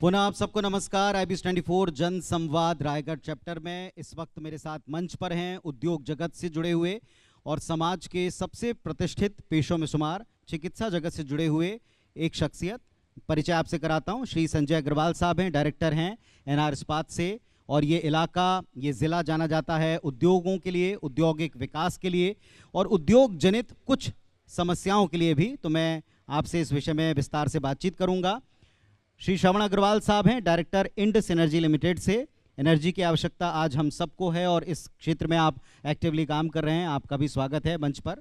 पुनः आप सबको नमस्कार। IBS 24 जन संवाद रायगढ़ चैप्टर में इस वक्त मेरे साथ मंच पर हैं उद्योग जगत से जुड़े हुए और समाज के सबसे प्रतिष्ठित पेशों में शुमार चिकित्सा जगत से जुड़े हुए एक शख्सियत। परिचय आपसे कराता हूं। श्री संजय अग्रवाल साहब हैं, डायरेक्टर हैं NR इस्पात से। और ये इलाका, ये ज़िला जाना जाता है उद्योगों के लिए, औद्योगिक विकास के लिए और उद्योग जनित कुछ समस्याओं के लिए भी। तो मैं आपसे इस विषय में विस्तार से बातचीत करूंगा। श्री श्रवण अग्रवाल साहब हैं, डायरेक्टर इंडस एनर्जी लिमिटेड से। एनर्जी की आवश्यकता आज हम सबको है और इस क्षेत्र में आप एक्टिवली काम कर रहे हैं। आपका भी स्वागत है मंच पर।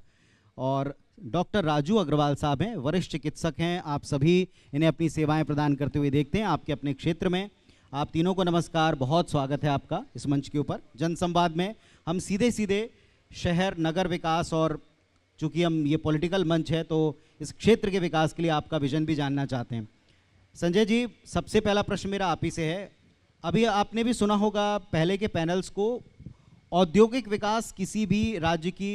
और डॉक्टर राजू अग्रवाल साहब हैं, वरिष्ठ चिकित्सक हैं। आप सभी इन्हें अपनी सेवाएं प्रदान करते हुए देखते हैं आपके अपने क्षेत्र में। आप तीनों को नमस्कार, बहुत स्वागत है आपका इस मंच के ऊपर। जनसंवाद में हम सीधे सीधे शहर नगर विकास और चूँकि हम ये पॉलिटिकल मंच है तो इस क्षेत्र के विकास के लिए आपका विजन भी जानना चाहते हैं। संजय जी, सबसे पहला प्रश्न मेरा आप ही से है। अभी आपने भी सुना होगा पहले के पैनल्स को, औद्योगिक विकास किसी भी राज्य की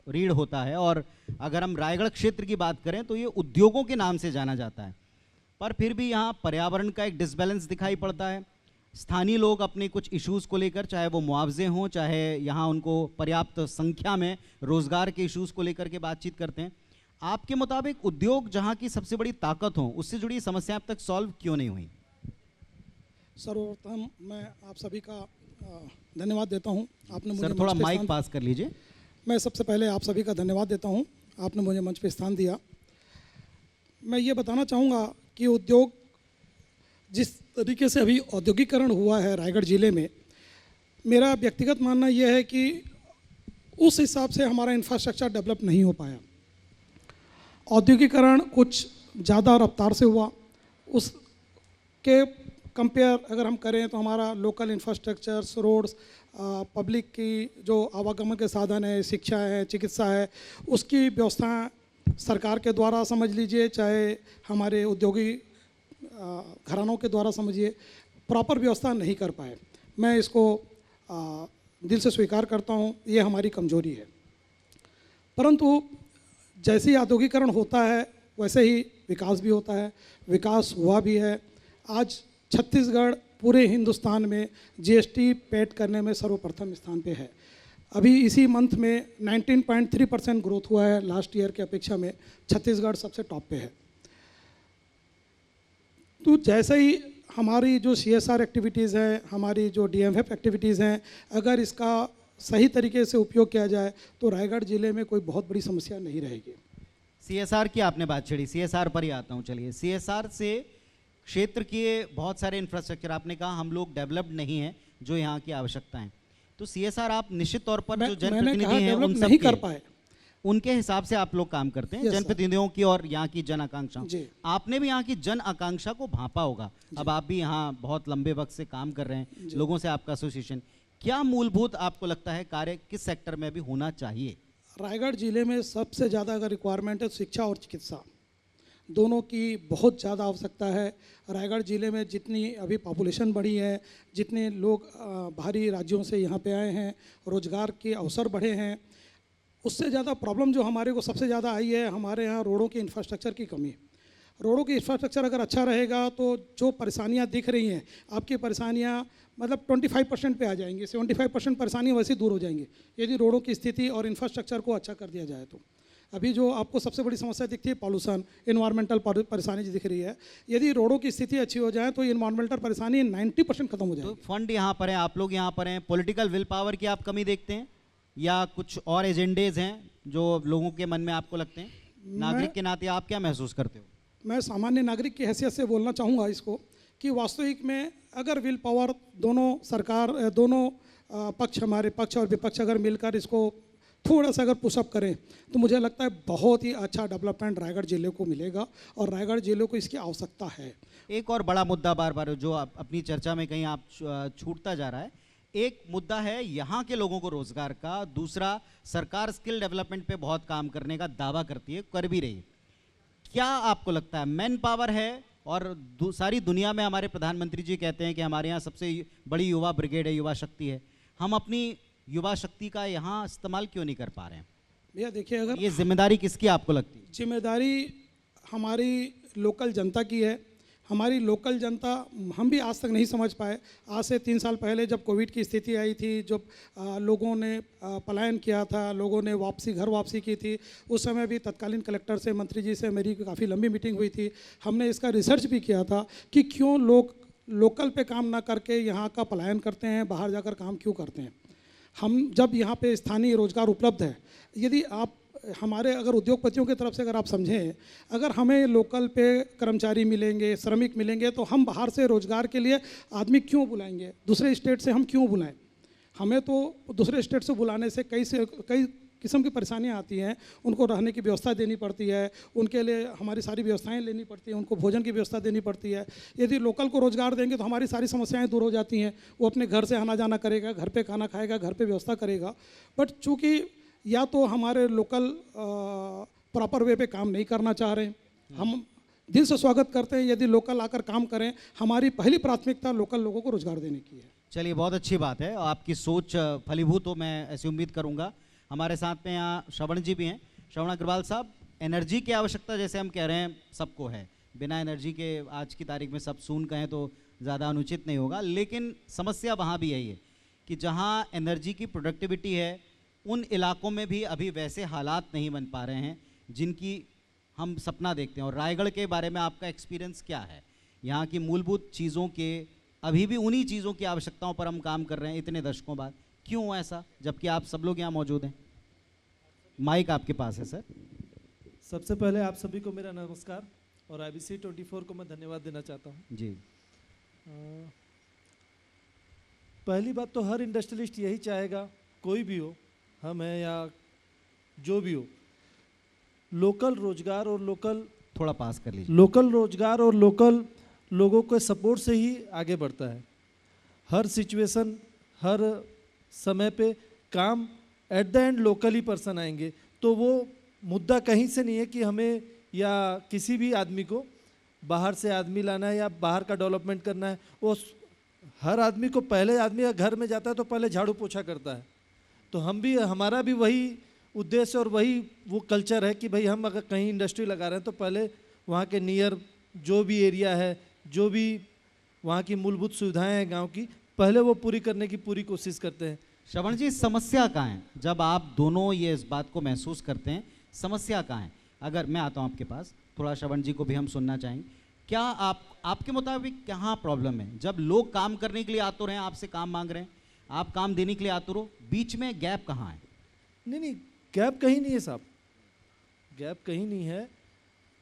रीढ़ होता है और अगर हम रायगढ़ क्षेत्र की बात करें तो ये उद्योगों के नाम से जाना जाता है। पर फिर भी यहाँ पर्यावरण का एक डिसबैलेंस दिखाई पड़ता है। स्थानीय लोग अपने कुछ इश्यूज़ को लेकर, चाहे वो मुआवजे हों, चाहे यहाँ उनको पर्याप्त संख्या में रोज़गार के इश्यूज़ को लेकर के बातचीत करते हैं। आपके मुताबिक उद्योग जहां की सबसे बड़ी ताकत हो, उससे जुड़ी समस्या अब तक सॉल्व क्यों नहीं हुई? सर्वप्रथम मैं आप सभी का धन्यवाद देता हूं। आपने मुझे सर थोड़ा माइक पास कर लीजिए। मैं सबसे पहले आप सभी का धन्यवाद देता हूं, आपने मुझे मंच पे स्थान दिया। मैं ये बताना चाहूँगा कि उद्योग जिस तरीके से अभी औद्योगिकरण हुआ है रायगढ़ ज़िले में, मेरा व्यक्तिगत मानना यह है कि उस हिसाब से हमारा इंफ्रास्ट्रक्चर डेवलप नहीं हो पाया। औद्योगिकरण कुछ ज़्यादा रफ्तार से हुआ, उसके कंपेयर अगर हम करें तो हमारा लोकल इंफ्रास्ट्रक्चर्स, रोड्स, पब्लिक की जो आवागमन के साधन है, शिक्षा है, चिकित्सा है, उसकी व्यवस्था सरकार के द्वारा समझ लीजिए, चाहे हमारे उद्योगी घरानों के द्वारा समझिए, प्रॉपर व्यवस्था नहीं कर पाए। मैं इसको दिल से स्वीकार करता हूँ, ये हमारी कमजोरी है। परंतु जैसे ही औद्योगिकरण होता है वैसे ही विकास भी होता है, विकास हुआ भी है। आज छत्तीसगढ़ पूरे हिंदुस्तान में GST पेड करने में सर्वप्रथम स्थान पे है। अभी इसी मंथ में 19.3% ग्रोथ हुआ है, लास्ट ईयर की अपेक्षा में छत्तीसगढ़ सबसे टॉप पे है। तो जैसे ही हमारी जो CSR एक्टिविटीज़ हैं, हमारी जो DMF एक्टिविटीज़ हैं, अगर इसका सही तरीके से उपयोग किया जाए तो रायगढ़ ज़िले में कोई बहुत बड़ी समस्या नहीं रहेगी। CSR की आपने बात छेड़ी, CSR पर ही आता हूँ। चलिए, CSR से क्षेत्र के बहुत सारे इंफ्रास्ट्रक्चर, आपने कहा हम लोग डेवलप्ड नहीं हैं जो यहाँ की आवश्यकता है, तो CSR आप निश्चित तौर पर जो जनप्रतिनिधि हैं उन सब नहीं कर पाए, उनके हिसाब से आप लोग काम करते हैं, जनप्रतिनिधियों की और यहाँ की जन आकांक्षा। आपने भी यहाँ की जन आकांक्षा को भांपा होगा। अब आप भी यहाँ बहुत लंबे वक्त से काम कर रहे हैं, लोगों से आपका एसोसिएशन, क्या मूलभूत आपको लगता है कार्य किस सेक्टर में भी होना चाहिए? रायगढ़ ज़िले में सबसे ज़्यादा अगर रिक्वायरमेंट है शिक्षा और चिकित्सा, दोनों की बहुत ज़्यादा आवश्यकता है। रायगढ़ ज़िले में जितनी अभी पॉपुलेशन बढ़ी है, जितने लोग बाहरी राज्यों से यहाँ पे आए हैं, रोज़गार के अवसर बढ़े हैं, उससे ज़्यादा प्रॉब्लम जो हमारे को सबसे ज़्यादा आई है, हमारे यहाँ रोडों की इंफ्रास्ट्रक्चर की कमी है। रोडों की इंफ्रास्ट्रक्चर अगर अच्छा रहेगा तो जो परेशानियाँ दिख रही हैं, आपकी परेशानियाँ मतलब 25% पे आ जाएंगी, 75% परेशानियाँ वैसे दूर हो जाएंगी यदि रोडों की स्थिति और इंफ्रास्ट्रक्चर को अच्छा कर दिया जाए तो। अभी जो आपको सबसे बड़ी समस्या दिखती है पॉल्यूशन, इन्वायरमेंटल परेशानी जो दिख रही है, यदि रोडों की स्थिति अच्छी हो जाए तो इन्वायरमेंटल परेशानी 90% खत्म हो जाए। तो फंड यहाँ पर है, आप लोग यहाँ पर हैं, पॉलिटिकल विल पावर की आप कमी देखते हैं या कुछ और एजेंडेज हैं जो लोगों के मन में आपको लगते हैं? नागरिक के नाते आप क्या महसूस करते हो? मैं सामान्य नागरिक की हैसियत से बोलना चाहूँगा इसको कि वास्तविक में अगर विल पावर दोनों सरकार, दोनों पक्ष, हमारे पक्ष और विपक्ष अगर मिलकर इसको थोड़ा सा अगर पुशअप करें तो मुझे लगता है बहुत ही अच्छा डेवलपमेंट रायगढ़ ज़िले को मिलेगा और रायगढ़ ज़िले को इसकी आवश्यकता है। एक और बड़ा मुद्दा बार बार जो अपनी चर्चा में कहीं आप छूटता जा रहा है, एक मुद्दा है यहाँ के लोगों को रोजगार का, दूसरा सरकार स्किल डेवलपमेंट पे बहुत काम करने का दावा करती है, कर भी रही है। क्या आपको लगता है मैन पावर है और सारी दुनिया में हमारे प्रधानमंत्री जी कहते हैं कि हमारे यहाँ सबसे बड़ी युवा ब्रिगेड है, युवा शक्ति है, हम अपनी युवा शक्ति का यहाँ इस्तेमाल क्यों नहीं कर पा रहे हैं? भैया देखिए, अगर ये जिम्मेदारी किसकी आपको लगती है? जिम्मेदारी हमारी लोकल जनता की है, हमारी लोकल जनता, हम भी आज तक नहीं समझ पाए। आज से 3 साल पहले जब कोविड की स्थिति आई थी, जब लोगों ने पलायन किया था, लोगों ने घर वापसी की थी, उस समय भी तत्कालीन कलेक्टर से, मंत्री जी से मेरी काफ़ी लंबी मीटिंग हुई थी। हमने इसका रिसर्च भी किया था कि क्यों लोग लोकल पे काम ना करके यहाँ का पलायन करते हैं, बाहर जाकर काम क्यों करते हैं। हम जब यहाँ पे स्थानीय रोजगार उपलब्ध है, यदि आप हमारे अगर उद्योगपतियों की तरफ से अगर आप समझें, अगर हमें लोकल पे कर्मचारी मिलेंगे, श्रमिक मिलेंगे, तो हम बाहर से रोजगार के लिए आदमी क्यों बुलाएंगे, दूसरे स्टेट से हम क्यों बुलाएं। हमें तो दूसरे स्टेट से बुलाने से कई किस्म की परेशानियां आती हैं। उनको रहने की व्यवस्था देनी पड़ती है, उनके लिए हमारी सारी व्यवस्थाएं लेनी पड़ती हैं, उनको भोजन की व्यवस्था देनी पड़ती है। यदि लोकल को रोज़गार देंगे तो हमारी सारी समस्याएं दूर हो जाती हैं। वो अपने घर से आना जाना करेगा, घर पे खाना खाएगा, घर पे व्यवस्था करेगा। बट चूँकि या तो हमारे लोकल प्रॉपर वे पे काम नहीं करना चाह रहे हैं, हम दिल से स्वागत करते हैं यदि लोकल आकर काम करें। हमारी पहली प्राथमिकता लोकल लोगों को रोज़गार देने की है। चलिए, बहुत अच्छी बात है, आपकी सोच फलीभूत हो, मैं ऐसी उम्मीद करूंगा। हमारे साथ में यहाँ श्रवण जी भी हैं। श्रवण अग्रवाल साहब, एनर्जी की आवश्यकता जैसे हम कह रहे हैं सबको है, बिना एनर्जी के आज की तारीख में सब सून कहें तो ज़्यादा अनुचित नहीं होगा, लेकिन समस्या वहाँ भी यही है कि जहाँ एनर्जी की प्रोडक्टिविटी है उन इलाकों में भी अभी वैसे हालात नहीं बन पा रहे हैं जिनकी हम सपना देखते हैं। और रायगढ़ के बारे में आपका एक्सपीरियंस क्या है? यहाँ की मूलभूत चीज़ों के अभी भी उन्हीं चीज़ों की आवश्यकताओं पर हम काम कर रहे हैं इतने दशकों बाद, क्यों ऐसा, जबकि आप सब लोग यहाँ मौजूद हैं? माइक आपके पास है सर। सबसे पहले आप सभी को मेरा नमस्कार और IBC 24 को मैं धन्यवाद देना चाहता हूँ जी। पहली बात तो हर इंडस्ट्रियलिस्ट यही चाहेगा, कोई भी हो, हम हैं या जो भी हो, लोकल रोजगार और लोकल थोड़ा पास कर लीजिए। लोकल रोजगार और लोकल लोगों के सपोर्ट से ही आगे बढ़ता है। हर सिचुएशन, हर समय पे काम at the end local he person आएंगे। तो वो मुद्दा कहीं से नहीं है कि हमें या किसी भी आदमी को बाहर से आदमी लाना है या बाहर का डेवलपमेंट करना है। वो हर आदमी को, पहले आदमी घर में जाता है तो पहले झाड़ू पोछा करता है। तो हम भी, हमारा भी वही उद्देश्य और वही वो कल्चर है कि भाई हम अगर कहीं इंडस्ट्री लगा रहे हैं तो पहले वहाँ के नियर जो भी एरिया है, जो भी वहाँ की मूलभूत सुविधाएं हैं गांव की, पहले वो पूरी करने की पूरी कोशिश करते हैं। श्रवण जी, समस्या कहाँ है जब आप दोनों ये इस बात को महसूस करते हैं? समस्या कहाँ है? अगर मैं आता हूँ आपके पास, थोड़ा श्रवण जी को भी हम सुनना चाहेंगे। क्या आपके मुताबिक कहाँ प्रॉब्लम है? जब लोग काम करने के लिए आतुर हैं, आपसे काम मांग रहे हैं, आप काम देने के लिए आतुर हो, बीच में गैप कहाँ है? नहीं, गैप कहीं नहीं है साहब, गैप कहीं नहीं है।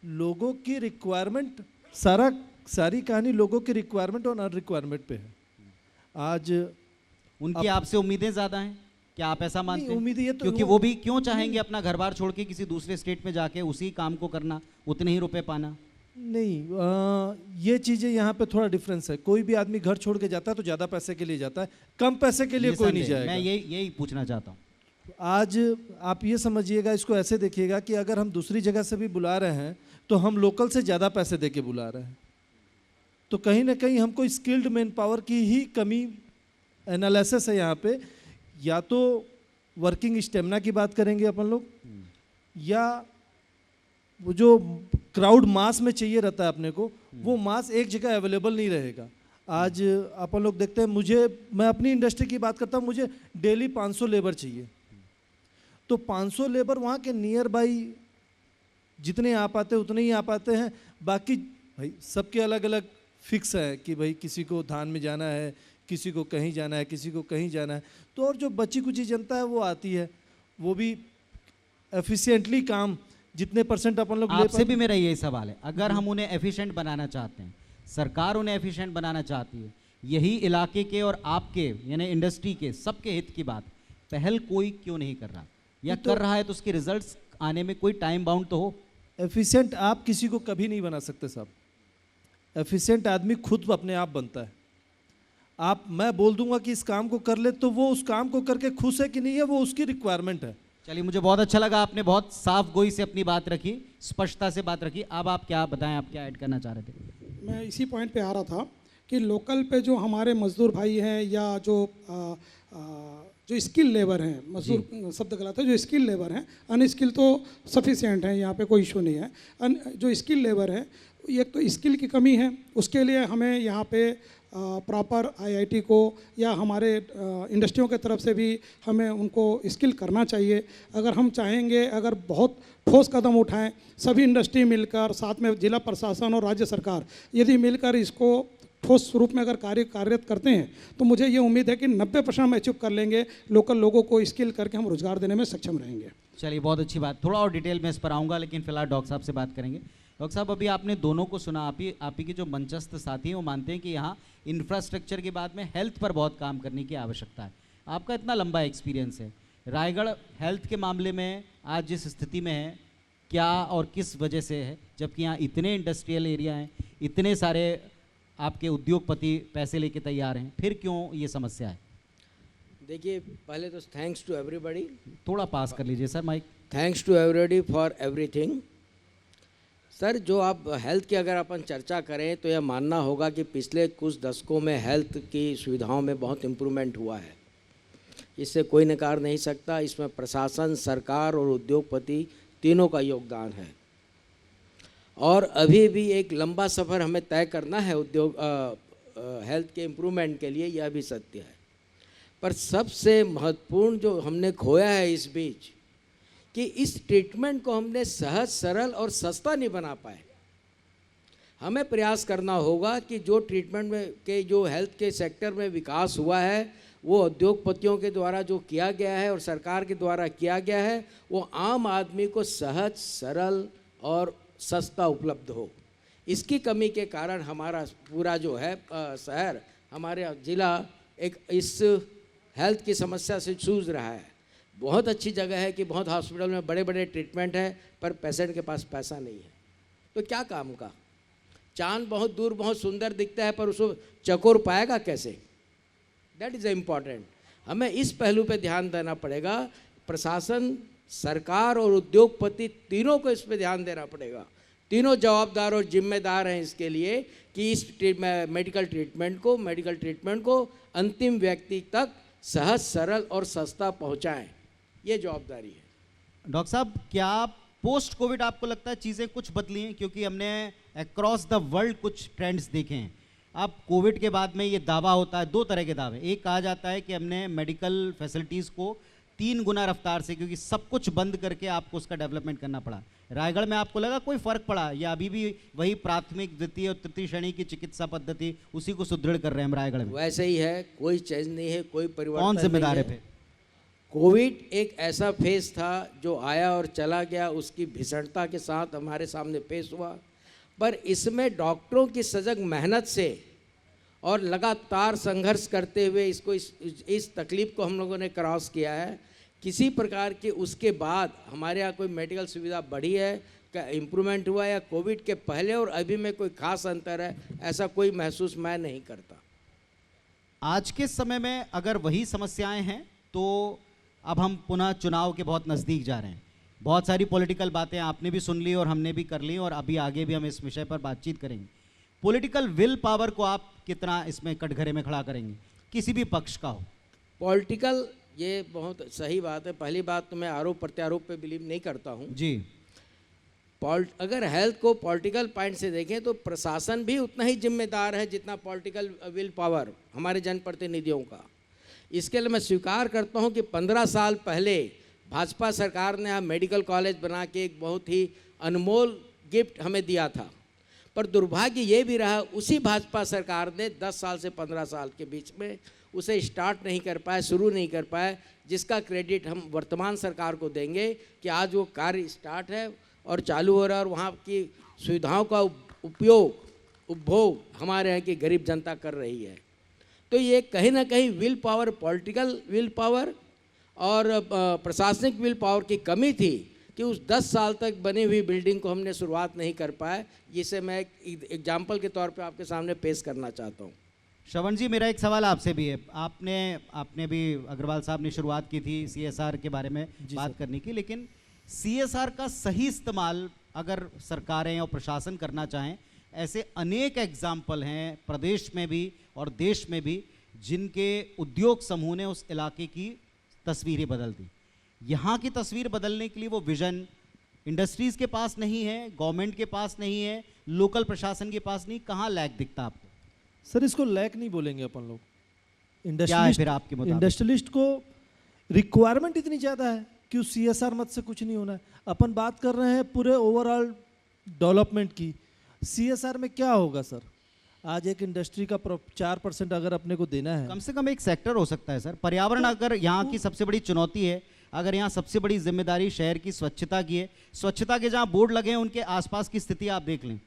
लोगों की रिक्वायरमेंट, सारी कहानी लोगों की रिक्वायरमेंट और अनरिक्वायरमेंट पे है। आज उनकी आपसे उम्मीदें ज़्यादा हैं, क्या आप ऐसा मानते हैं? उम्मीदें तो क्योंकि वो भी क्यों चाहेंगे अपना घर बार छोड़ के किसी दूसरे स्टेट में जाके उसी काम को करना, उतने ही रुपए पाना? नहीं, ये चीज़ें यहाँ पे थोड़ा डिफरेंस है। कोई भी आदमी घर छोड़ के जाता है तो ज़्यादा पैसे के लिए जाता है, कम पैसे के लिए कोई नहीं जाएगा। मैं यही पूछना चाहता हूँ। आज आप ये समझिएगा, इसको ऐसे देखिएगा कि अगर हम दूसरी जगह से भी बुला रहे हैं तो हम लोकल से ज़्यादा पैसे दे के बुला रहे हैं। तो कहीं ना कहीं हमको स्किल्ड मैन पावर की ही कमी एनालिसिस है यहाँ पे। या तो वर्किंग स्टेमिना की बात करेंगे अपन लोग, या वो जो क्राउड मास में चाहिए रहता है अपने को, वो मास एक जगह अवेलेबल नहीं रहेगा। आज अपन लोग देखते हैं, मैं अपनी इंडस्ट्री की बात करता हूँ, मुझे डेली 500 लेबर चाहिए। तो 500 लेबर वहाँ के नियर बाई जितने आ पाते उतने ही आ पाते हैं। बाकी भाई सबके अलग अलग फिक्स है कि भाई किसी को धान में जाना है, किसी को कहीं जाना है, किसी को कहीं जाना है। तो और जो बची कुची जनता है वो आती है, वो भी एफिशिएंटली काम जितने % अपन लोग आपसे भी मेरा यही सवाल है, अगर हम उन्हें एफिशिएंट बनाना चाहते हैं, सरकार उन्हें एफिशिएंट बनाना चाहती है, यही इलाके के और आपके यानी इंडस्ट्री के सबके हित की बात, पहल कोई क्यों नहीं कर रहा, या कर रहा है तो उसके रिजल्ट्स आने में कोई टाइम बाउंड तो हो? एफिशिएंट आप किसी को कभी नहीं बना सकते साहब। एफिशिएंट आदमी खुद अपने आप बनता है। मैं बोल दूंगा कि इस काम को कर ले तो वो उस काम को करके खुश है कि नहीं है, वो उसकी रिक्वायरमेंट है। चलिए, मुझे बहुत अच्छा लगा, आपने बहुत साफ गोई से अपनी बात रखी, स्पष्टता से बात रखी। अब आप क्या बताएं, आप क्या ऐड करना चाह रहे थे? मैं इसी पॉइंट पे आ रहा था कि लोकल पे जो हमारे मजदूर भाई हैं या जो स्किल लेबर हैं, मजदूर शब्द गलत है, जो स्किल लेबर हैं, अनस्किल तो सफिशिएंट हैं, यहाँ पे कोई इशू नहीं है। जो स्किल लेबर है एक तो स्किल की कमी है, उसके लिए हमें यहाँ पे प्रॉपर आईआईटी को या हमारे इंडस्ट्रियों के तरफ से भी हमें उनको स्किल करना चाहिए। अगर हम चाहेंगे, अगर बहुत ठोस कदम उठाएं, सभी इंडस्ट्री मिलकर, साथ में जिला प्रशासन और राज्य सरकार यदि मिलकर इसको ठोस रूप में अगर कार्यरत करते हैं, तो मुझे ये उम्मीद है कि 90% हम अचीव कर लेंगे। लोकल लोगों को स्किल करके हम रोजगार देने में सक्षम रहेंगे। चलिए, बहुत अच्छी बात। थोड़ा और डिटेल में इस पर आऊँगा, लेकिन फिलहाल डॉक्टर साहब से बात करेंगे। डॉक्टर साहब, अभी आपने दोनों को सुना। आप ही के जो मंचस्थ साथी हैं वो मानते हैं कि यहाँ इंफ्रास्ट्रक्चर के बाद में हेल्थ पर बहुत काम करने की आवश्यकता है। आपका इतना लंबा एक्सपीरियंस है, रायगढ़ हेल्थ के मामले में आज जिस स्थिति में है, क्या और किस वजह से है, जबकि यहाँ इतने इंडस्ट्रियल एरिया हैं, इतने सारे आपके उद्योगपति पैसे लेके तैयार हैं, फिर क्यों ये समस्या है? देखिए, पहले तो थैंक्स टू एवरीबॉडी। थोड़ा पास कर लीजिए sir mike. Thanks to everybody for everything. Sir, जो आप हेल्थ की अगर अपन चर्चा करें तो यह मानना होगा कि पिछले कुछ दशकों में हेल्थ की सुविधाओं में बहुत इम्प्रूवमेंट हुआ है, इससे कोई नकार नहीं सकता। इसमें प्रशासन, सरकार और उद्योगपति तीनों का योगदान है, और अभी भी एक लंबा सफ़र हमें तय करना है हेल्थ के इम्प्रूवमेंट के लिए, यह भी सत्य है। पर सबसे महत्वपूर्ण जो हमने खोया है इस बीच, कि इस ट्रीटमेंट को हमने सहज, सरल और सस्ता नहीं बना पाए। हमें प्रयास करना होगा कि जो ट्रीटमेंट में के जो हेल्थ के सेक्टर में विकास हुआ है, वो उद्योगपतियों के द्वारा जो किया गया है और सरकार के द्वारा किया गया है, वो आम आदमी को सहज, सरल और सस्ता उपलब्ध हो। इसकी कमी के कारण हमारा पूरा जो है शहर, हमारे ज़िला एक इस हेल्थ की समस्या से जूझ रहा है। बहुत अच्छी जगह है कि बहुत हॉस्पिटल में बड़े बड़े ट्रीटमेंट है, पर पेशेंट के पास पैसा नहीं है, तो क्या काम का। चांद बहुत दूर बहुत सुंदर दिखता है, पर उसको चकोर पाएगा कैसे? That is important. हमें इस पहलू पे ध्यान देना पड़ेगा। प्रशासन, सरकार और उद्योगपति तीनों को इस पे ध्यान देना पड़ेगा। तीनों जवाबदार और जिम्मेदार हैं इसके लिए कि इस मेडिकल ट्रीटमेंट को अंतिम व्यक्ति तक सहज, सरल और सस्ता पहुंचाएं। ये जवाबदारी है। डॉक्टर साहब, क्या पोस्ट कोविड आपको लगता है चीज़ें कुछ बदली हैं? क्योंकि हमने अक्रॉस द वर्ल्ड कुछ ट्रेंड्स देखे हैं। अब कोविड के बाद में ये दावा होता है, दो तरह के दावे। एक कहा जाता है कि हमने मेडिकल फैसिलिटीज़ को 3 गुना रफ्तार से, क्योंकि सब कुछ बंद करके आपको उसका डेवलपमेंट करना पड़ा। रायगढ़ में आपको लगा कोई फ़र्क पड़ा, या अभी भी वही प्राथमिक, द्वितीय और तृतीय श्रेणी की चिकित्सा पद्धति उसी को सुदृढ़ कर रहे हैं हम रायगढ़ में? वैसे ही है, कोई चेंज नहीं है, कोई परिवर्तन कौन जिम्मेदार है नहीं फिर? कोविड एक ऐसा फेज था जो आया और चला गया, उसकी भीषणता के साथ हमारे सामने पेश हुआ, पर इसमें डॉक्टरों की सजग मेहनत से और लगातार संघर्ष करते हुए इस तकलीफ को हम लोगों ने क्रॉस किया है। किसी प्रकार की उसके बाद हमारे यहाँ कोई मेडिकल सुविधा बढ़ी है, क्या इम्प्रूवमेंट हुआ, या कोविड के पहले और अभी में कोई खास अंतर है, ऐसा कोई महसूस मैं नहीं करता। आज के समय में अगर वही समस्याएं हैं, तो अब हम पुनः चुनाव के बहुत नज़दीक जा रहे हैं। बहुत सारी पॉलिटिकल बातें आपने भी सुन ली और हमने भी कर ली, और अभी आगे भी हम इस विषय पर बातचीत करेंगे। पॉलिटिकल विल पावर को आप कितना इसमें कटघरे में खड़ा करेंगे, किसी भी पक्ष का हो? पॉलिटिकल, ये बहुत सही बात है। पहली बात तो मैं आरोप प्रत्यारोप पे बिलीव नहीं करता हूँ जी। अगर हेल्थ को पॉलिटिकल पॉइंट से देखें तो प्रशासन भी उतना ही जिम्मेदार है जितना पॉलिटिकल विल पावर हमारे जनप्रतिनिधियों का। इसके लिए मैं स्वीकार करता हूँ कि 15 साल पहले भाजपा सरकार ने यहाँ मेडिकल कॉलेज बना के एक बहुत ही अनमोल गिफ्ट हमें दिया था, पर दुर्भाग्य ये भी रहा, उसी भाजपा सरकार ने 10 साल से 15 साल के बीच में उसे स्टार्ट नहीं कर पाए, शुरू नहीं कर पाए, जिसका क्रेडिट हम वर्तमान सरकार को देंगे कि आज वो कार्य स्टार्ट है और चालू हो रहा है, और वहाँ की सुविधाओं का उपभोग हमारे यहाँ की गरीब जनता कर रही है। तो ये कहीं ना कहीं will power, political will power और प्रशासनिक विल पावर की कमी थी कि उस 10 साल तक बनी हुई बिल्डिंग को हमने शुरुआत नहीं कर पाए, जिसे मैं एक एग्जाम्पल के तौर पे आपके सामने पेश करना चाहता हूँ। श्रवण जी, मेरा एक सवाल आपसे भी है। आपने भी, अग्रवाल साहब ने शुरुआत की थी CSR के बारे में बात करने की, लेकिन CSR का सही इस्तेमाल अगर सरकारें और प्रशासन करना चाहें, ऐसे अनेक एग्जाम्पल हैं प्रदेश में भी और देश में भी, जिनके उद्योग समूह ने उस इलाके की तस्वीरें बदल दी। यहाँ की तस्वीर बदलने के लिए वो विजन इंडस्ट्रीज के पास नहीं है, गवर्नमेंट के पास नहीं है, लोकल प्रशासन के पास नहीं, कहाँ लैग दिखता आपको? सर इसको लैक नहीं बोलेंगे अपन लोग। क्या है फिर आपके मुताबिक? इंडस्ट्रियलिस्ट को रिक्वायरमेंट इतनी ज़्यादा है कि उस CSR मत से कुछ नहीं होना है। अपन बात कर रहे हैं पूरे ओवरऑल डेवलपमेंट की। CSR में क्या होगा सर? आज एक इंडस्ट्री का 4% अगर अपने को देना है, कम से कम एक सेक्टर हो सकता है सर। पर्यावरण अगर यहाँ की सबसे बड़ी चुनौती है, अगर यहाँ सबसे बड़ी जिम्मेदारी शहर की स्वच्छता की है, स्वच्छता के जहाँ बोर्ड लगे हैं उनके आसपास की स्थिति आप देख लें।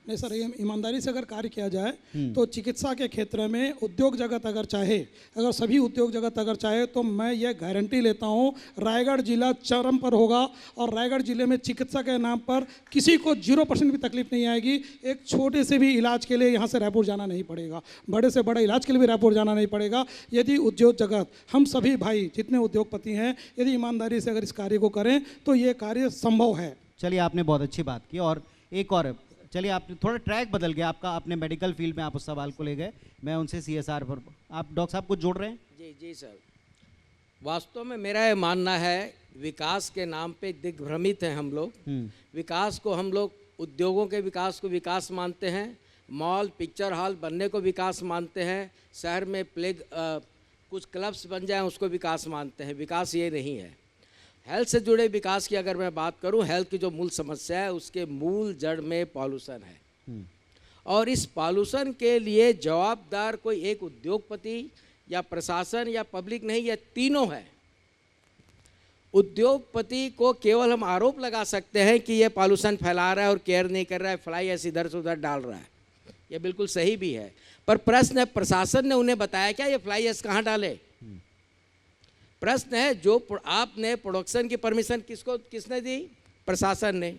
नहीं सर, ये ईमानदारी से अगर कार्य किया जाए तो चिकित्सा के क्षेत्र में उद्योग जगत अगर चाहे, अगर सभी उद्योग जगत अगर चाहे, तो मैं ये गारंटी लेता हूँ रायगढ़ जिला चरम पर होगा। और रायगढ़ जिले में चिकित्सा के नाम पर किसी को 0% भी तकलीफ नहीं आएगी। एक छोटे से भी इलाज के लिए यहाँ से रायपुर जाना नहीं पड़ेगा, बड़े से बड़ा इलाज के लिए भी रायपुर जाना नहीं पड़ेगा। यदि उद्योग जगत, हम सभी भाई जितने उद्योगपति हैं, यदि ईमानदारी से अगर इस कार्य को करें तो ये कार्य संभव है। चलिए, आपने बहुत अच्छी बात की। और एक और, चलिए आपने थोड़ा ट्रैक बदल गया आपका, आपने मेडिकल फील्ड में आप उस सवाल को ले गए, मैं उनसे CSR पर। आप डॉक्टर साहब कुछ जोड़ रहे हैं? जी सर, वास्तव में मेरा ये मानना है विकास के नाम पे दिग्भ्रमित हैं हम लोग। विकास को हम लोग उद्योगों के विकास को विकास मानते हैं, मॉल पिक्चर हॉल बनने को विकास मानते हैं, शहर में कुछ क्लब्स बन जाएं उसको विकास मानते हैं। विकास ये नहीं है। हेल्थ से जुड़े विकास की अगर मैं बात करूं, हेल्थ की जो मूल समस्या है उसके मूल जड़ में पॉल्यूशन है। और इस पॉल्यूशन के लिए जवाबदार कोई एक उद्योगपति या प्रशासन या पब्लिक नहीं, या तीनों है। उद्योगपति को केवल हम आरोप लगा सकते हैं कि ये पॉल्यूशन फैला रहा है और केयर नहीं कर रहा है, फ्लाई ऐसे इधर से उधर डाल रहा है, ये बिल्कुल सही भी है। पर प्रश्न है, प्रशासन ने उन्हें बताया क्या ये फ्लाई ऐश कहाँ डाले? प्रश्न है, जो आपने प्रोडक्शन की परमिशन किसने दी? प्रशासन ने।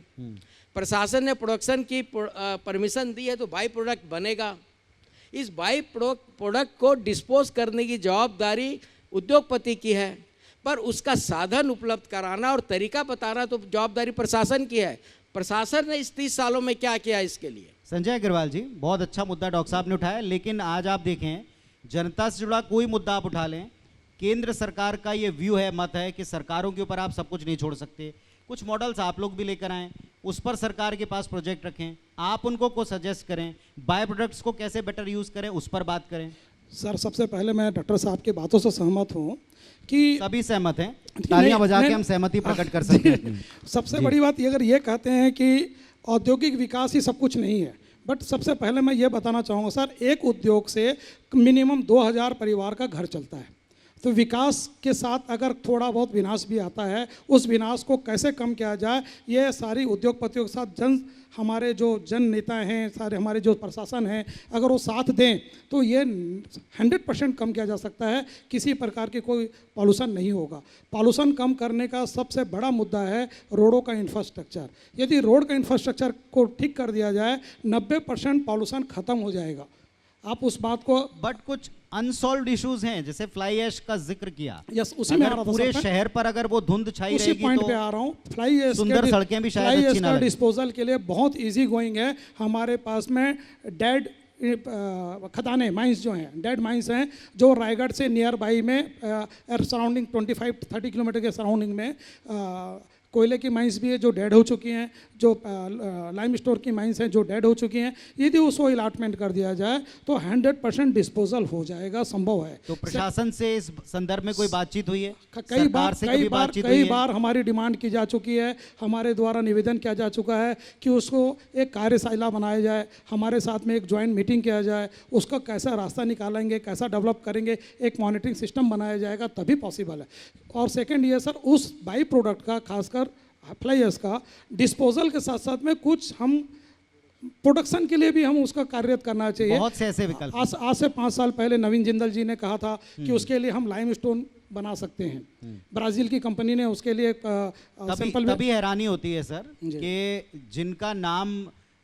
प्रशासन ने प्रोडक्शन की परमिशन दी है तो बाई प्रोडक्ट बनेगा। इस बाई प्रोडक्ट को डिस्पोज करने की जवाबदारी उद्योगपति की है, पर उसका साधन उपलब्ध कराना और तरीका बताना तो जवाबदारी प्रशासन की है। प्रशासन ने इस 30 सालों में क्या किया इसके लिए? संजय अग्रवाल जी, बहुत अच्छा मुद्दा डॉक्टर साहब ने उठाया। लेकिन आज आप देखें, जनता से जुड़ा कोई मुद्दा आप उठा लें, केंद्र सरकार का ये व्यू है, मत है कि सरकारों के ऊपर आप सब कुछ नहीं छोड़ सकते। कुछ मॉडल्स आप लोग भी लेकर आएँ, उस पर सरकार के पास प्रोजेक्ट रखें, आप उनको को सजेस्ट करें, बाय प्रोडक्ट्स को कैसे बेटर यूज़ करें उस पर बात करें। सर, सबसे पहले मैं डॉक्टर साहब की बातों से सहमत हूँ कि सभी सहमत हैं, तालियां बजा के हम सहमति प्रकट कर सकते हैं। सबसे बड़ी बात ये, अगर ये कहते हैं कि औद्योगिक विकास ही सब कुछ नहीं है, बट सबसे पहले मैं ये बताना चाहूँगा सर, एक उद्योग से मिनिमम 2000 परिवार का घर चलता है। तो विकास के साथ अगर थोड़ा बहुत विनाश भी आता है, उस विनाश को कैसे कम किया जाए, ये सारी उद्योगपतियों के साथ हमारे जो जन नेता हैं, सारे हमारे जो प्रशासन हैं, अगर वो साथ दें तो ये 100% कम किया जा सकता है। किसी प्रकार की कोई पॉल्यूशन नहीं होगा। पॉल्यूशन कम करने का सबसे बड़ा मुद्दा है रोडों का इंफ्रास्ट्रक्चर। यदि रोड का इंफ्रास्ट्रक्चर को ठीक कर दिया जाए, 90% पॉल्यूशन खत्म हो जाएगा। आप उस बात को, बट कुछ अनसॉल्व्ड इश्यूज हैं, जैसे फ्लाई ऐश का जिक्र किया। यस, उसी में आ रहा था पूरे सर, शहर पर अगर वो धुंध छाई उसी रहेगी पॉइंट तो पे आ रहा हूँ। फ्लाई ऐश सुंदर सड़कें भी शायद अच्छी ना लगें। डिस्पोजल के लिए बहुत इजी गोइंग है। हमारे पास में डेड खदाने माइंस जो हैं, डेड माइंस हैं, जो रायगढ़ से नियर बाई में सराउंडिंग 25-30 किलोमीटर के सराउंडिंग में कोयले की माइंस भी है जो डेड हो चुकी हैं, जो लाइम स्टोर की माइंस हैं जो डेड हो चुकी हैं। यदि उसको अलाटमेंट कर दिया जाए तो 100% डिस्पोजल हो जाएगा, संभव है। तो प्रशासन से इस संदर्भ में कोई बातचीत हुई है? कई बार हमारी डिमांड की जा चुकी है, हमारे द्वारा निवेदन किया जा चुका है कि उसको एक कार्यशाला बनाया जाए, हमारे साथ में एक ज्वाइंट मीटिंग किया जाए, उसका कैसा रास्ता निकालेंगे, कैसा डेवलप करेंगे, एक मॉनिटरिंग सिस्टम बनाया जाएगा, तभी पॉसिबल है। और सेकेंड ये सर, उस बाई प्रोडक्ट का, खासकर फ्लाई ऐश का डिस्पोजल के साथ साथ में कुछ हम प्रोडक्शन के लिए भी हम उसका कार्यरत करना चाहिए। बहुत से ऐसे विकल्प। आज से 5 साल पहले नवीन जिंदल जी ने कहा था कि उसके लिए हम लाइम स्टोन बना सकते हैं। ब्राजील की कंपनी ने उसके लिए सैंपल। तभी हैरानी होती है सर कि जिनका नाम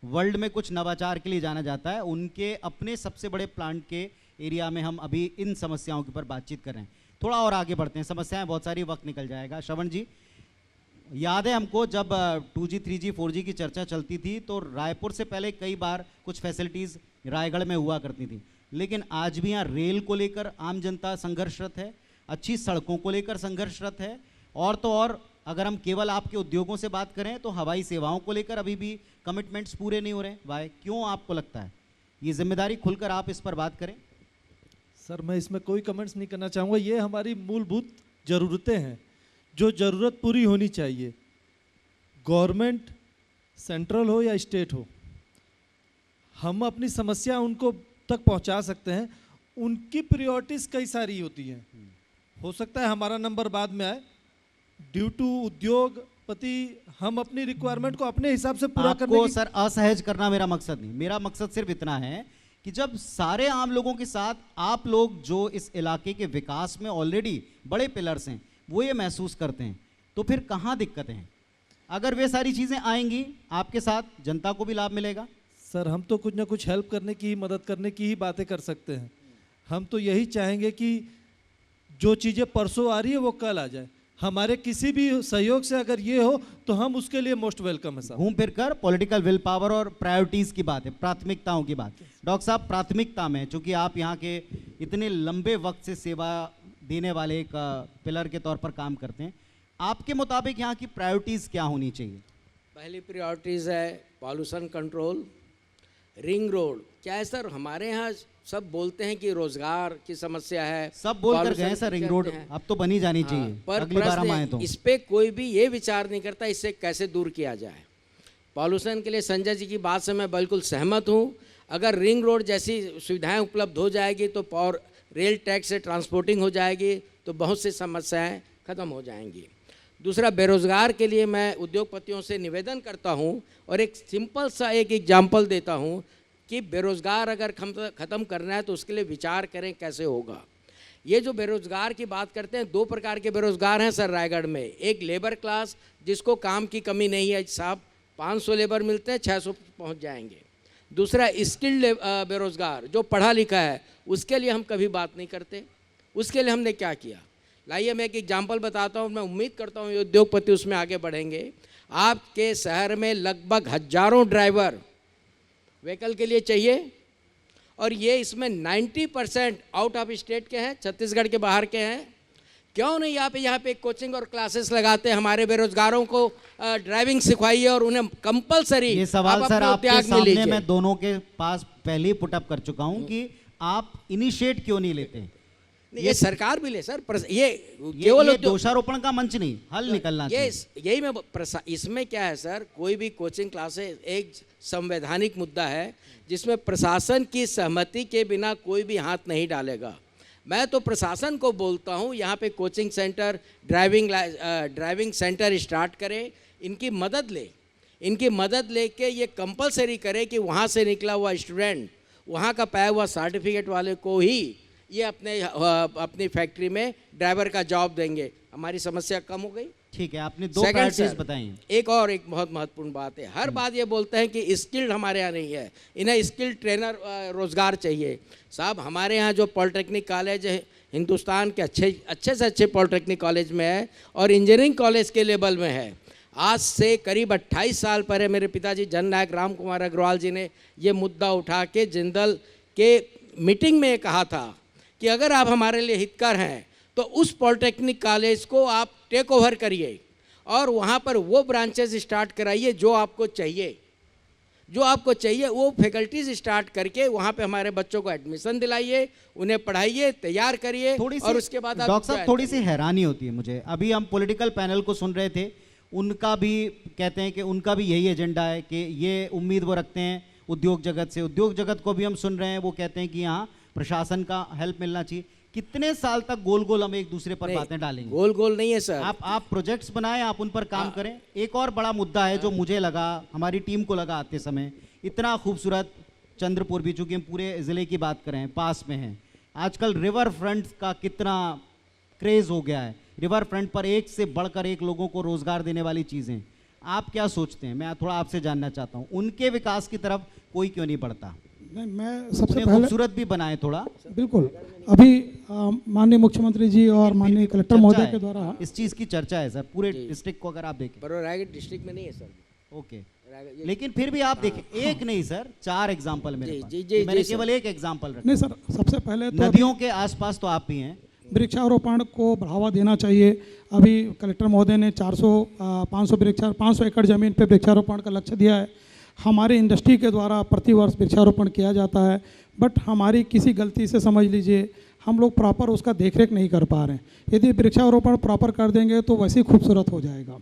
वर्ल्ड में कुछ नवाचार के लिए जाना जाता है, उनके अपने सबसे बड़े प्लांट के एरिया में हम अभी इन समस्याओं के ऊपर बातचीत कर रहे हैं। थोड़ा और आगे बढ़ते हैं, समस्याएं बहुत सारी, वक्त निकल जाएगा। श्रवण जी, याद है हमको जब 2G 3G 4G की चर्चा चलती थी तो रायपुर से पहले कई बार कुछ फैसिलिटीज़ रायगढ़ में हुआ करती थी, लेकिन आज भी यहाँ रेल को लेकर आम जनता संघर्षरत है, अच्छी सड़कों को लेकर संघर्षरत है, और तो और अगर हम केवल आपके उद्योगों से बात करें तो हवाई सेवाओं को लेकर अभी भी कमिटमेंट्स पूरे नहीं हो रहे। वाई, क्यों आपको लगता है? ये जिम्मेदारी खुलकर आप इस पर बात करें। सर मैं इसमें कोई कमेंट्स नहीं करना चाहूँगा। ये हमारी मूलभूत ज़रूरतें हैं जो ज़रूरत पूरी होनी चाहिए, गवर्नमेंट सेंट्रल हो या स्टेट हो। हम अपनी समस्या उनको तक पहुंचा सकते हैं। उनकी प्रायोरिटीज़ कई सारी होती हैं। हो सकता है हमारा नंबर बाद में आए, ड्यू टू उद्योगपति हम अपनी रिक्वायरमेंट को अपने हिसाब से पूरा करने आपको की। सर असहज करना मेरा मकसद नहीं, मेरा मकसद सिर्फ इतना है कि जब सारे आम लोगों के साथ आप लोग जो इस इलाके के विकास में ऑलरेडी बड़े पिलर्स हैं वो ये महसूस करते हैं, तो फिर कहाँ दिक्कतें हैं? अगर वे सारी चीज़ें आएंगी आपके साथ, जनता को भी लाभ मिलेगा। सर हम तो कुछ ना कुछ हेल्प करने की, मदद करने की ही बातें कर सकते हैं। हम तो यही चाहेंगे कि जो चीज़ें परसों आ रही है वो कल आ जाए। हमारे किसी भी सहयोग से अगर ये हो तो हम उसके लिए मोस्ट वेलकम है साहब। घूम फिर कर पॉलिटिकल विल पावर और प्रायोरिटीज़ की बात है, प्राथमिकताओं की बात। डॉक्टर साहब, प्राथमिकता में चूंकि आप यहाँ के इतने लंबे वक्त से सेवा देने वाले एक पिलर के तौर पर काम करते हैं, आपके मुताबिक यहाँ की प्रायोरिटीज़ क्या होनी चाहिए? पहली प्रायोरिटीज़ है पॉल्यूशन कंट्रोल, रिंग रोड। क्या है सर, हमारे यहाँ सब बोलते हैं कि रोजगार की समस्या है, सब बोल कर pollution गए सर, की रिंग रोड कहते हैं। अब तो बनी जानी चाहिए, पर अगली बार हम आए प्रश्न तो। इस पे कोई भी ये विचार नहीं करता इससे कैसे दूर किया जाए। पॉल्यूशन के लिए संजय जी की बात से मैं बिल्कुल सहमत हूँ। अगर रिंग रोड जैसी सुविधाएं उपलब्ध हो जाएगी तो और रेल टैक्स से ट्रांसपोर्टिंग हो जाएगी तो बहुत सी समस्याएं खत्म हो जाएंगी। दूसरा, बेरोज़गार के लिए मैं उद्योगपतियों से निवेदन करता हूं और एक सिंपल सा एक एग्जाम्पल देता हूं कि बेरोज़गार अगर ख़त्म करना है तो उसके लिए विचार करें कैसे होगा। ये जो बेरोज़गार की बात करते हैं, दो प्रकार के बेरोज़गार हैं सर रायगढ़ में। एक लेबर क्लास जिसको काम की कमी नहीं है साहब, 500 लेबर मिलते हैं 600 पहुँच जाएंगे। दूसरा स्किल्ड बेरोज़गार जो पढ़ा लिखा है, उसके लिए हम कभी बात नहीं करते। उसके लिए हमने क्या किया, लाइए मैं एक एग्जाम्पल बताता हूँ। मैं उम्मीद करता हूँ ये उद्योगपति उसमें आगे बढ़ेंगे। आपके शहर में लगभग हजारों ड्राइवर व्हीकल के लिए चाहिए और ये इसमें 90% आउट ऑफ स्टेट के हैं, छत्तीसगढ़ के बाहर के हैं। क्यों नहीं आप यहाँ पे कोचिंग और क्लासेस लगाते हैं, हमारे बेरोजगारों को ड्राइविंग सिखवाइए और उन्हें कंपलसरी। ये सवाल सर आपके सामने मैं दोनों के पास पहले ही पुट अप कर चुका हूँ कि आप इनिशिएट क्यों नहीं लेते? ये सरकार भी ले सर, ये केवल दोषारोपण का मंच नहीं, हल निकलना चाहिए। यही मैं इसमें क्या है सर, कोई भी कोचिंग क्लासेस एक संवैधानिक मुद्दा है जिसमें प्रशासन की सहमति के बिना कोई भी हाथ नहीं डालेगा। मैं तो प्रशासन को बोलता हूँ यहाँ पे coaching centre, driving centre start करें, इनकी मदद लेके ये कंपलसरी करे कि वहाँ से निकला हुआ स्टूडेंट, वहाँ का पाया हुआ सर्टिफिकेट वाले को ही ये अपनी फैक्ट्री में ड्राइवर का जॉब देंगे। हमारी समस्या कम हो गई। ठीक है, आपने दो प्रायोरिटीज बताई हैं। एक बहुत महत्वपूर्ण बात है, हर बात ये बोलते हैं कि स्किल्ड हमारे यहाँ नहीं है, इन्हें स्किल्ड ट्रेनर रोजगार चाहिए। साहब हमारे यहाँ जो पॉलिटेक्निक कॉलेज है, हिंदुस्तान के अच्छे से अच्छे पॉलिटेक्निक कॉलेज में है और इंजीनियरिंग कॉलेज के लेवल में है। आज से करीब 28 साल पहले मेरे पिताजी जननायक राम कुमार अग्रवाल जी ने ये मुद्दा उठा के जिंदल के मीटिंग में कहा था कि अगर आप हमारे लिए हितकर हैं तो उस पॉलिटेक्निक कॉलेज को आप टेक ओवर करिए और वहाँ पर वो ब्रांचेस स्टार्ट कराइए जो आपको चाहिए, वो फैकल्टीज स्टार्ट करके वहाँ पे हमारे बच्चों को एडमिशन दिलाइए, उन्हें पढ़ाइए, तैयार करिए। और उसके बाद डॉक्टर साहब थोड़ी सी हैरानी होती है मुझे, अभी हम पॉलिटिकल पैनल को सुन रहे थे, उनका भी कहते हैं कि उनका भी यही एजेंडा है कि ये उम्मीद वो रखते हैं उद्योग जगत से। उद्योग जगत को भी हम सुन रहे हैं, वो कहते हैं कि यहाँ प्रशासन का हेल्प मिलना चाहिए। कितने साल तक गोल गोल हम एक दूसरे पर बातें डालेंगे? गोल गोल नहीं है सर, आप प्रोजेक्ट्स बनाएं, आप उन पर काम करें। एक और बड़ा मुद्दा है जो मुझे लगा, हमारी टीम को लगा आते समय, इतना खूबसूरत चंद्रपुर भी, चूंकि हम पूरे ज़िले की बात करें, पास में है, आजकल रिवर फ्रंट का कितना क्रेज़ हो गया है। रिवर फ्रंट पर एक से बढ़कर एक लोगों को रोज़गार देने वाली चीज़ें, आप क्या सोचते हैं? मैं थोड़ा आपसे जानना चाहता हूँ, उनके विकास की तरफ कोई क्यों नहीं बढ़ता? नहीं, मैं सबसे पहले खूबसूरत भी बनाए थोड़ा। बिल्कुल, अभी माननीय मुख्यमंत्री जी और माननीय कलेक्टर महोदय के द्वारा इस चीज़ की चर्चा है सर, पूरे डिस्ट्रिक्ट को अगर आप देखें। पर रायगढ़ डिस्ट्रिक्ट में नहीं है सर। ओके, लेकिन फिर भी आप देखें, एक नहीं सर, 4 एग्जाम्पल मेरे पास। जी, मैंने केवल एक एग्जाम्पल रखा। नहीं सर, सबसे पहले तो नदियों के आसपास तो आप भी हैं, वृक्षारोपण को बढ़ावा देना चाहिए। अभी कलेक्टर महोदय ने 500 एकड़ ज़मीन पे वृक्षारोपण का लक्ष्य दिया है। हमारे इंडस्ट्री के द्वारा प्रतिवर्ष वृक्षारोपण किया जाता है, बट हमारी किसी गलती से समझ लीजिए हम लोग प्रॉपर उसका देखरेख नहीं कर पा रहे हैं। यदि वृक्षारोपण प्रॉपर कर देंगे तो वैसे ही खूबसूरत हो जाएगा।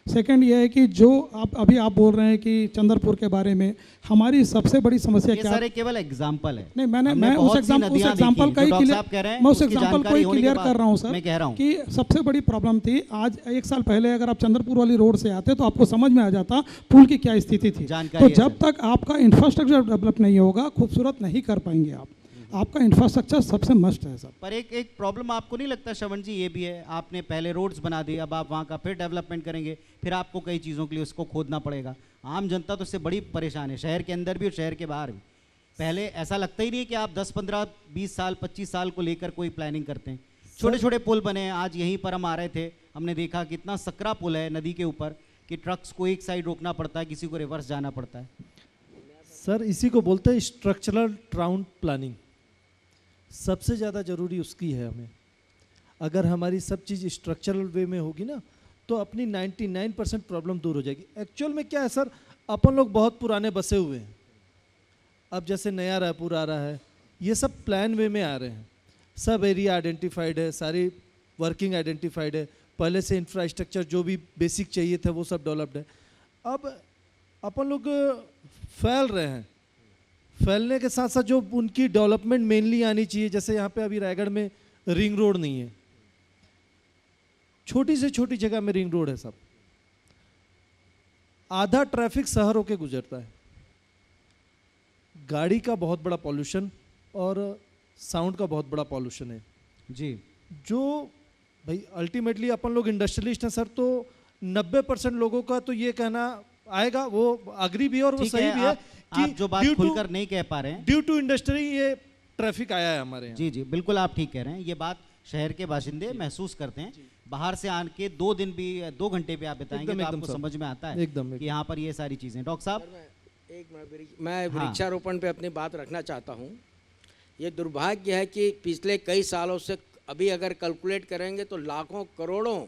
सेकंड ये है कि जो आप बोल रहे हैं कि चंद्रपुर के बारे में, हमारी सबसे बड़ी समस्या ये क्या सारे केवल एग्जाम्पल है। नहीं, हमने मैं उस बहुत सी एग्जाम्पल नदियां देखी का ही हैं, जो डॉक्टर साहब कह रहे हैं, मैं उस उसकी एग्जाम्पल को जानकारी ही होने के क्लियर बाद कर रहा हूँ सर। मैं कह रहा हूँ कि सबसे बड़ी प्रॉब्लम थी, आज 1 साल पहले अगर आप चंद्रपुर वाली रोड से आते तो आपको समझ में आ जाता पुल की क्या स्थिति थी। जानकारी तो है जब तक आपका इंफ्रास्ट्रक्चर डेवलप नहीं होगा, खूबसूरत नहीं कर पाएंगे आप। आपका इंफ्रास्ट्रक्चर सबसे मस्ट है सर। पर एक प्रॉब्लम आपको नहीं लगता श्रवण जी, ये भी है, आपने पहले रोड्स बना दी, अब आप वहाँ का फिर डेवलपमेंट करेंगे, फिर आपको कई चीज़ों के लिए उसको खोदना पड़ेगा। आम जनता तो इससे बड़ी परेशान है, शहर के अंदर भी और शहर के बाहर भी। पहले ऐसा लगता ही नहीं है कि आप 10, 15, 20 साल, 25 साल को लेकर कोई प्लानिंग करते हैं। छोटे छोटे पुल बने हैं। आज यहीं पर हम आ रहे थे, हमने देखा कितना सकरा पुल है नदी के ऊपर कि ट्रक्स को एक साइड रोकना पड़ता है, किसी को रिवर्स जाना पड़ता है। सर इसी को बोलते हैं स्ट्रक्चरल टाउन प्लानिंग। सबसे ज़्यादा ज़रूरी उसकी है हमें। अगर हमारी सब चीज़ स्ट्रक्चरल वे में होगी ना तो अपनी 99% प्रॉब्लम दूर हो जाएगी। एक्चुअल में क्या है सर, अपन लोग बहुत पुराने बसे हुए हैं। अब जैसे नया रायपुर आ रहा है, ये सब प्लान वे में आ रहे हैं, सब एरिया आइडेंटिफाइड है, सारी वर्किंग आइडेंटिफाइड है, पहले से इंफ्रास्ट्रक्चर जो भी बेसिक चाहिए था वो सब डेवलप्ड है। अब अपन लोग फैल रहे हैं, फैलने के साथ साथ जो उनकी डेवलपमेंट मेनली आनी चाहिए, जैसे यहाँ पे अभी रायगढ़ में रिंग रोड नहीं है, छोटी से छोटी जगह में रिंग रोड है सब, आधा ट्रैफिक शहर होके गुजरता है, गाड़ी का बहुत बड़ा पॉल्यूशन और साउंड का बहुत बड़ा पॉल्यूशन है जी। जो भाई अल्टीमेटली अपन लोग इंडस्ट्रियलिस्ट हैं सर, तो 90% लोगों का तो ये कहना आएगा, वो अग्री भी है और वो सही भी है आप जो बात खुलकर नहीं कह पा रहे हैं, ड्यू टू इंडस्ट्री ये ट्रैफिक आया है हमारे यहाँ। जी जी बिल्कुल आप ठीक कह रहे हैं। ये बात शहर के बाशिंदे महसूस करते हैं। बाहर से आके 2 दिन भी 2 घंटे भी आप बिताएंगे तो आपको समझ में आता है कि यहाँ पर ये सारी चीजें। डॉक्टर साहब मैं वृक्षारोपण पे अपनी बात रखना चाहता हूँ। ये दुर्भाग्य है कि पिछले कई सालों से अभी अगर कैलकुलेट करेंगे तो लाखों करोड़ों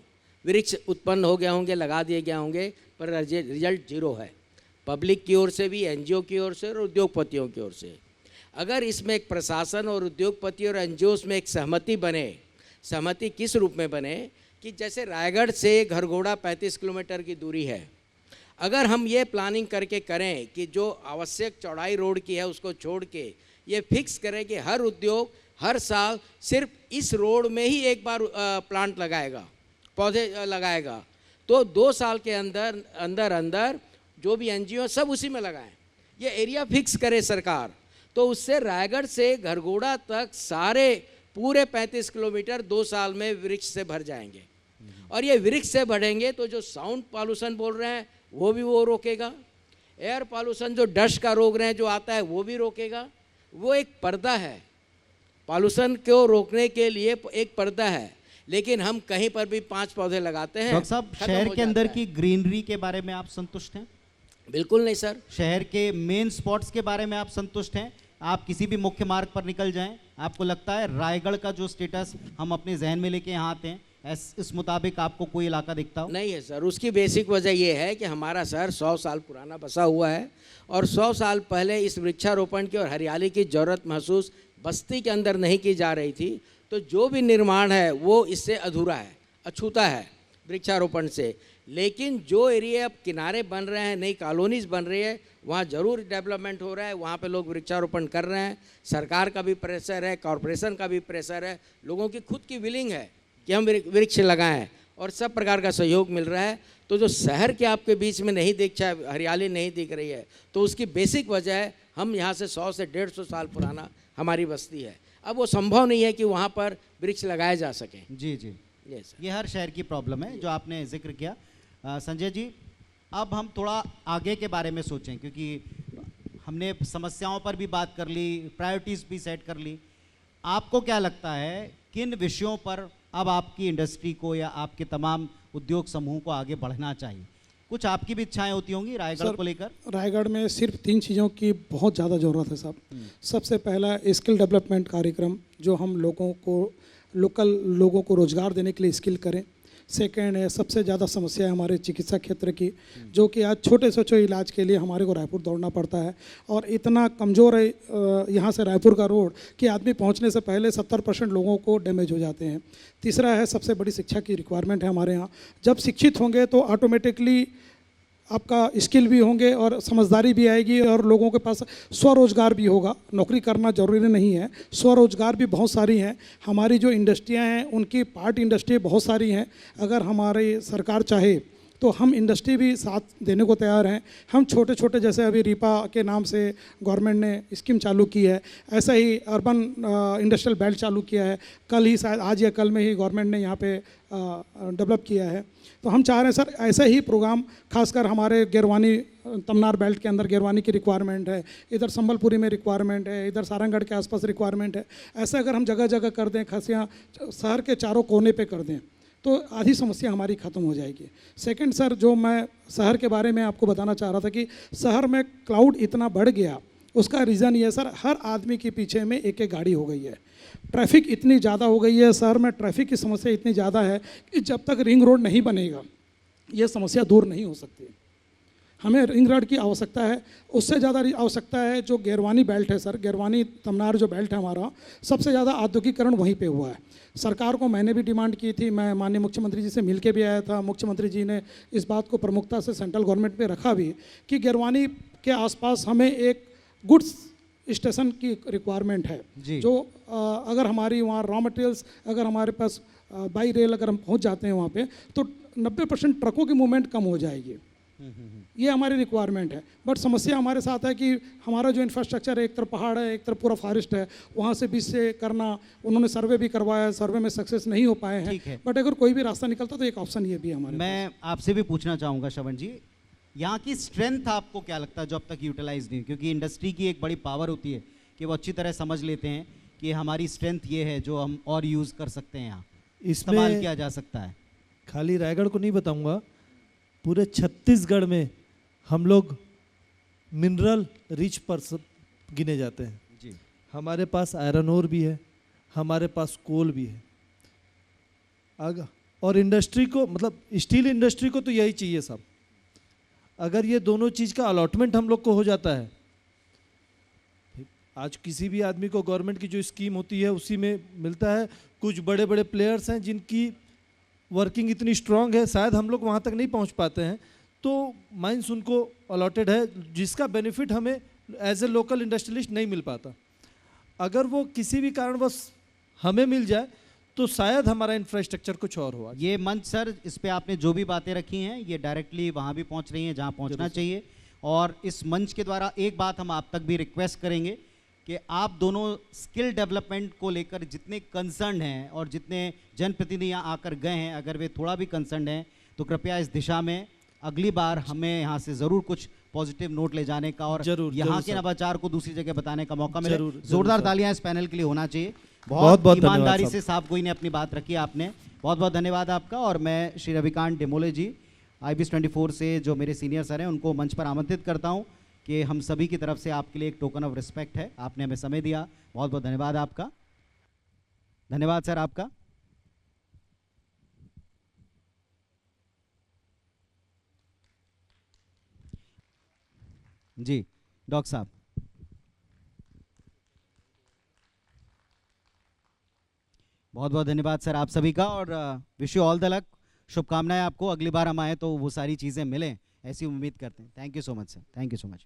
वृक्ष उत्पन्न हो गए होंगे, लगा दिए गए होंगे, पर रिजल्ट जीरो है, पब्लिक की ओर से भी, एनजीओ की ओर से और उद्योगपतियों की ओर से। अगर इसमें एक प्रशासन और उद्योगपति और एनजीओस में एक सहमति बने, सहमति किस रूप में बने कि जैसे रायगढ़ से घरघोड़ा 35 किलोमीटर की दूरी है, अगर हम ये प्लानिंग करके करें कि जो आवश्यक चौड़ाई रोड की है उसको छोड़ के ये फिक्स करें कि हर उद्योग हर साल सिर्फ इस रोड में ही एक बार प्लांट लगाएगा, पौधे लगाएगा, तो 2 साल के अंदर जो भी एनजीओ सब उसी में लगाएं। ये एरिया फिक्स करे सरकार, तो उससे रायगढ़ से घरघोड़ा तक सारे पूरे 35 किलोमीटर 2 साल में वृक्ष से भर जाएंगे। और ये वृक्ष से बढ़ेंगे तो जो साउंड पॉल्यूशन बोल रहे हैं वो रोकेगा, एयर पॉल्यूशन जो डस्ट का रोग रहे हैं जो आता है वो भी रोकेगा। वो एक पर्दा है, पॉल्यूशन को रोकने के लिए एक पर्दा है, लेकिन हम कहीं पर भी 5 पौधे लगाते हैं। डॉक्टर साहब शहर के अंदर की ग्रीनरी के बारे में आप संतुष्ट हैं? बिल्कुल नहीं सर। शहर के मेन स्पॉट्स के बारे में आप संतुष्ट हैं? आप किसी भी मुख्य मार्ग पर निकल जाएं, आपको लगता है रायगढ़ का जो स्टेटस हम अपने जहन में लेके यहाँ आते हैं इस मुताबिक आपको कोई इलाका दिखता हो? नहीं है सर। उसकी बेसिक वजह ये है कि हमारा शहर 100 साल पुराना बसा हुआ है और 100 साल पहले इस वृक्षारोपण की और हरियाली की ज़रूरत महसूस बस्ती के अंदर नहीं की जा रही थी। तो जो भी निर्माण है वो इससे अधूरा है, अछूता है वृक्षारोपण से। लेकिन जो एरिया अब किनारे बन रहे हैं, नई कॉलोनीज बन रही है, वहाँ ज़रूर डेवलपमेंट हो रहा है, वहाँ पे लोग वृक्षारोपण कर रहे हैं। सरकार का भी प्रेशर है, कॉरपोरेशन का भी प्रेशर है, लोगों की खुद की विलिंग है कि हम वृक्ष लगाएं और सब प्रकार का सहयोग मिल रहा है। तो जो शहर के आपके बीच में नहीं दिख रहा है, हरियाली नहीं दिख रही है, तो उसकी बेसिक वजह है हम यहाँ से 100 से 150 साल पुराना हमारी बस्ती है। अब वो संभव नहीं है कि वहाँ पर वृक्ष लगाए जा सकें। जी जी ये हर शहर की प्रॉब्लम है जो आपने जिक्र किया। संजय जी, अब हम थोड़ा आगे के बारे में सोचें, क्योंकि हमने समस्याओं पर भी बात कर ली, प्रायोरिटीज़ भी सेट कर ली। आपको क्या लगता है किन विषयों पर अब आपकी इंडस्ट्री को या आपके तमाम उद्योग समूह को आगे बढ़ना चाहिए? कुछ आपकी भी इच्छाएं होती होंगी रायगढ़ को लेकर। रायगढ़ में सिर्फ 3 चीज़ों की बहुत ज़्यादा ज़रूरत है साहब। सबसे पहला स्किल डेवलपमेंट कार्यक्रम जो हम लोगों को लोकल लोगों को रोज़गार देने के लिए स्किल करें। सेकेंड है, सबसे ज़्यादा समस्या है हमारे चिकित्सा क्षेत्र की, जो कि आज छोटे से छोटे इलाज के लिए हमारे को रायपुर दौड़ना पड़ता है, और इतना कमज़ोर है यहाँ से रायपुर का रोड कि आदमी पहुँचने से पहले 70% लोगों को डैमेज हो जाते हैं। तीसरा है, सबसे बड़ी शिक्षा की रिक्वायरमेंट है हमारे यहाँ। जब शिक्षित होंगे तो ऑटोमेटिकली आपका स्किल भी होंगे और समझदारी भी आएगी, और लोगों के पास स्वरोजगार भी होगा। नौकरी करना ज़रूरी नहीं है, स्वरोजगार भी बहुत सारी हैं। हमारी जो इंडस्ट्रियां हैं उनकी पार्ट इंडस्ट्री बहुत सारी हैं। अगर हमारी सरकार चाहे तो हम इंडस्ट्री भी साथ देने को तैयार हैं। हम छोटे छोटे, जैसे अभी रीपा के नाम से गवर्नमेंट ने स्कीम चालू की है, ऐसा ही अर्बन इंडस्ट्रियल बेल्ट चालू किया है। कल ही शायद, आज या कल में ही गवर्नमेंट ने यहाँ पे डेवलप किया है। तो हम चाह रहे हैं सर ऐसा ही प्रोग्राम, खासकर हमारे गिरवानी तमनार बेल्ट के अंदर गिरवानी की रिक्वायरमेंट है, इधर संबलपुरी में रिक्वायरमेंट है, इधर सारंगढ़ के आसपास रिक्वायरमेंट है। ऐसा अगर हम जगह जगह कर दें, खासियाँ शहर के चारों कोने पे कर दें, तो आधी समस्या हमारी ख़त्म हो जाएगी। सेकंड सर, जो मैं शहर के बारे में आपको बताना चाह रहा था कि शहर में क्राउड इतना बढ़ गया, उसका रीज़न ये है सर, हर आदमी के पीछे में एक एक गाड़ी हो गई है। ट्रैफिक इतनी ज़्यादा हो गई है शहर में, ट्रैफिक की समस्या इतनी ज़्यादा है कि जब तक रिंग रोड नहीं बनेगा ये समस्या दूर नहीं हो सकती। हमें रिंग रोड की आवश्यकता है, उससे ज़्यादा आवश्यकता है जो गिरवानी बेल्ट है सर, गिरवानी तमनार जो बेल्ट है हमारा, सबसे ज़्यादा औद्योगिकरण वहीं पे हुआ है। सरकार को मैंने भी डिमांड की थी, मैं माननीय मुख्यमंत्री जी से मिल के भी आया था। मुख्यमंत्री जी ने इस बात को प्रमुखता से सेंट्रल गवर्नमेंट पे रखा भी कि गिरवानी के आसपास हमें एक गुड्स स्टेशन की रिक्वायरमेंट है, जो अगर हमारी वहाँ रॉ मटेरियल्स अगर हमारे पास बाई रेल अगर हम पहुँच जाते हैं वहाँ पे, तो 90% ट्रकों की मूवमेंट कम हो जाएगी। ये हमारी रिक्वायरमेंट है। बट समस्या हमारे साथ है कि हमारा जो इंफ्रास्ट्रक्चर है, एक तरफ पहाड़ है, एक तरफ पूरा फॉरेस्ट है, वहाँ से बीच से करना, उन्होंने सर्वे भी करवाया, सर्वे में सक्सेस नहीं हो पाए हैं। बट अगर कोई भी रास्ता निकलता तो एक ऑप्शन ये भी है हमारे। मैं आपसे भी पूछना चाहूँगा श्रवण जी, यहाँ की स्ट्रेंथ आपको क्या लगता है जो अब तक यूटिलाइज नहीं? क्योंकि इंडस्ट्री की एक बड़ी पावर होती है कि वो अच्छी तरह समझ लेते हैं कि हमारी स्ट्रेंथ ये है जो हम और यूज़ कर सकते हैं, यहाँ इस्तेमाल किया जा सकता है। खाली रायगढ़ को नहीं बताऊंगा, पूरे छत्तीसगढ़ में हम लोग मिनरल रिच पर गिने जाते हैं जी। हमारे पास आयरन ओर भी है, हमारे पास कोल भी है। और इंडस्ट्री को, मतलब स्टील इंडस्ट्री को तो यही चाहिए सब। अगर ये दोनों चीज़ का अलॉटमेंट हम लोग को हो जाता है, आज किसी भी आदमी को गवर्नमेंट की जो स्कीम होती है उसी में मिलता है। कुछ बड़े बड़े प्लेयर्स हैं जिनकी वर्किंग इतनी स्ट्रांग है, शायद हम लोग वहाँ तक नहीं पहुँच पाते हैं, तो माइंस उनको अलॉटेड है, जिसका बेनिफिट हमें एज ए लोकल इंडस्ट्रियलिस्ट नहीं मिल पाता। अगर वो किसी भी कारणवश हमें मिल जाए तो शायद हमारा इंफ्रास्ट्रक्चर कुछ और हुआ। ये मंच सर, इस पे आपने जो भी बातें रखी हैं ये डायरेक्टली वहाँ भी पहुँच रही हैं जहाँ पहुँचना चाहिए। और इस मंच के द्वारा एक बात हम आप तक भी रिक्वेस्ट करेंगे कि आप दोनों स्किल डेवलपमेंट को लेकर जितने कंसर्न हैं और जितने जनप्रतिनिधि यहाँ आकर गए हैं, अगर वे थोड़ा भी कंसर्न हैं तो कृपया इस दिशा में अगली बार हमें यहाँ से ज़रूर कुछ पॉजिटिव नोट ले जाने का और यहाँ के नवाचार को दूसरी जगह बताने का मौका मिले। जोरदार तालियां इस पैनल के लिए होना चाहिए। बहुत ईमानदारी से साहब कोई ने अपनी बात रखी, आपने बहुत बहुत धन्यवाद आपका। और मैं श्री रविकांत डेमोले जी IBS 24 से जो मेरे सीनियर सर हैं उनको मंच पर आमंत्रित करता हूँ कि हम सभी की तरफ से आपके लिए एक टोकन ऑफ रिस्पेक्ट है, आपने हमें समय दिया, बहुत बहुत धन्यवाद आपका। धन्यवाद सर आपका। जी डॉक्टर साहब, बहुत बहुत धन्यवाद सर आप सभी का, और wish you all the luck. शुभकामनाएं आपको, अगली बार हम आए तो वो सारी चीज़ें मिलें, ऐसी उम्मीद करते हैं। Thank you so much sir, thank you so much.